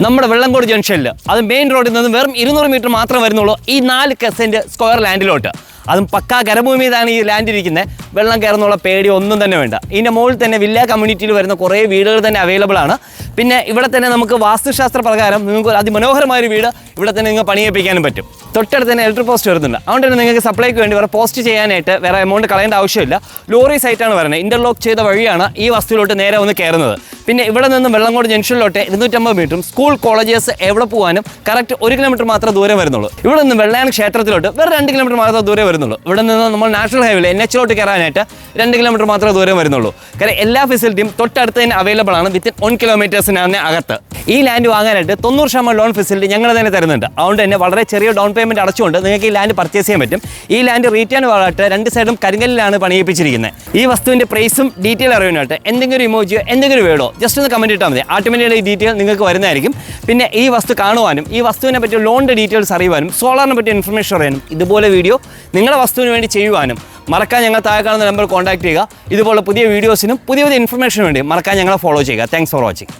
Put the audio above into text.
നമ്മുടെ വെള്ളംകോട് ജംഗ്ഷനിൽ അത് മെയിൻ റോഡിൽ നിന്ന് വെറും 200 മീറ്റർ മാത്രമേ വരുന്നുള്ളൂ ഈ 4 സെന്റ് സ്ക്വയർ ലാൻഡിലോട്ട്. അതും പക്കാ കരഭൂമിയിലാണ് ഈ ലാൻഡ് ഇരിക്കുന്നത്. വെള്ളം കയറുന്നുള്ള പേടി ഒന്നും തന്നെ വേണ്ട. ഇതിൻ്റെ മുകളിൽ തന്നെ വില്ല കമ്മ്യൂണിറ്റിയിൽ വരുന്ന കുറേ വീടുകൾ തന്നെ അവൈലബിൾ ആണ്. പിന്നെ ഇവിടെ തന്നെ നമുക്ക് വാസ്തുശാസ്ത്ര പ്രകാരം നിങ്ങൾക്ക് അതിമനോഹരമായൊരു വീട് ഇവിടെ തന്നെ നിങ്ങൾക്ക് പണിയിപ്പിക്കാനും പറ്റും. തൊട്ടടുത്ത് തന്നെ ഇലക്ട്രിക് പോസ്റ്റ് വരുന്നുണ്ട്. അതുകൊണ്ട് തന്നെ നിങ്ങൾക്ക് സപ്ലൈക്ക് വേണ്ടി വേറെ പോസ്റ്റ് ചെയ്യാനായിട്ട് വേറെ എമൗണ്ട് കളയേണ്ട ആവശ്യമില്ല. ലോറി സൈറ്റാണ് വരുന്നത്. ഇൻ്റർലോക്ക് ചെയ്ത വഴിയാണ് ഈ വസ്തുവിലോട്ട് നേരെ വന്ന് കയറുന്നത്. പിന്നെ ഇവിടെ നിന്ന് വെള്ളംകോട് ജംഗ്ഷനിലോട്ട് 250 മീറ്ററും സ്കൂൾ കോളേജസ് എവിടെ പോകാനും കറക്റ്റ് 1 കിലോമീറ്റർ മാത്രമേ ദൂരം വരുന്നുള്ളൂ. ഇവിടെ നിന്ന് വെള്ളയാൻ ക്ഷേത്രത്തിലോട്ട് വേറെ 2 കിലോമീറ്റർ മാത്രമേ ദൂരം വരുന്നുള്ളൂ. ഇവിടെ നിന്ന് നമ്മൾ നാഷണൽ ഹൈവേയിൽ NH-ലോട്ട് കയറാനായിട്ട് 2 കിലോമീറ്റർ മാത്രമേ ദൂരം വരുന്നുള്ളൂ. കാരണം എല്ലാ ഫെസിലിറ്റിയും തൊട്ടടുത്ത് തന്നെ അവൈലബിൾ ആണ്. വിത്തിൻ 1 കിലോമീറ്റേഴ്സിനാണ് അകത്ത്. ഈ ലാൻഡ് വാങ്ങാനായിട്ട് 90% ലോൺ ഫെസിലിറ്റി ഞങ്ങൾ തന്നെ തരുന്നുണ്ട്. അതുകൊണ്ട് തന്നെ വളരെ ചെറിയ ഡൗൺ പേയ്മെൻറ്റ് അടച്ചുകൊണ്ട് നിങ്ങൾക്ക് ഈ ലാൻഡ് പർച്ചേസ് ചെയ്യാൻ പറ്റും. ഈ ലാൻഡ് റീറ്റേൺ വാങ്ങാനായിട്ട് 2 സൈഡും കരിങ്കല്ലിലാണ് പണിയിപ്പിച്ചിരിക്കുന്നത്. ഈ വസ്തുവിൻ്റെ പ്രൈസും ഡീറ്റെയിൽ അറിയാനായിട്ട് എന്തെങ്കിലും ഇമോജിയോ എന്തെങ്കിലും വേടോ ജസ്റ്റ് ഒന്ന് കമൻറ്റ് ഇട്ടാൽ മതി. ഓട്ടോമാറ്റിക്കലി ഈ ഡീറ്റെയിൽ നിങ്ങൾക്ക് വരുന്നതായിരിക്കും. പിന്നെ ഈ വസ്തു കാണുവാനും ഈ വസ്തുവിനെ പറ്റിയ ലോണിൻ്റെ ഡീറ്റെയിൽസ് അറിയുവാനും സോളാറിനെ പറ്റിയ ഇൻഫർമേഷൻ അറിയാനും ഇതുപോലെ വീഡിയോ നിങ്ങളുടെ വസ്തുവിന് വേണ്ടി ചെയ്യുവാനും മറക്കാൻ ഞങ്ങൾ താഴെ കാണുന്ന നമ്പർ കോൺടാക്ട് ചെയ്യുക. ഇതുപോലെ പുതിയ വീഡിയോസിനും പുതിയ ഇൻഫർമേഷനും വേണ്ടി മറക്കാൻ ഞങ്ങളെ ഫോളോ ചെയ്യുക. Thanks for watching.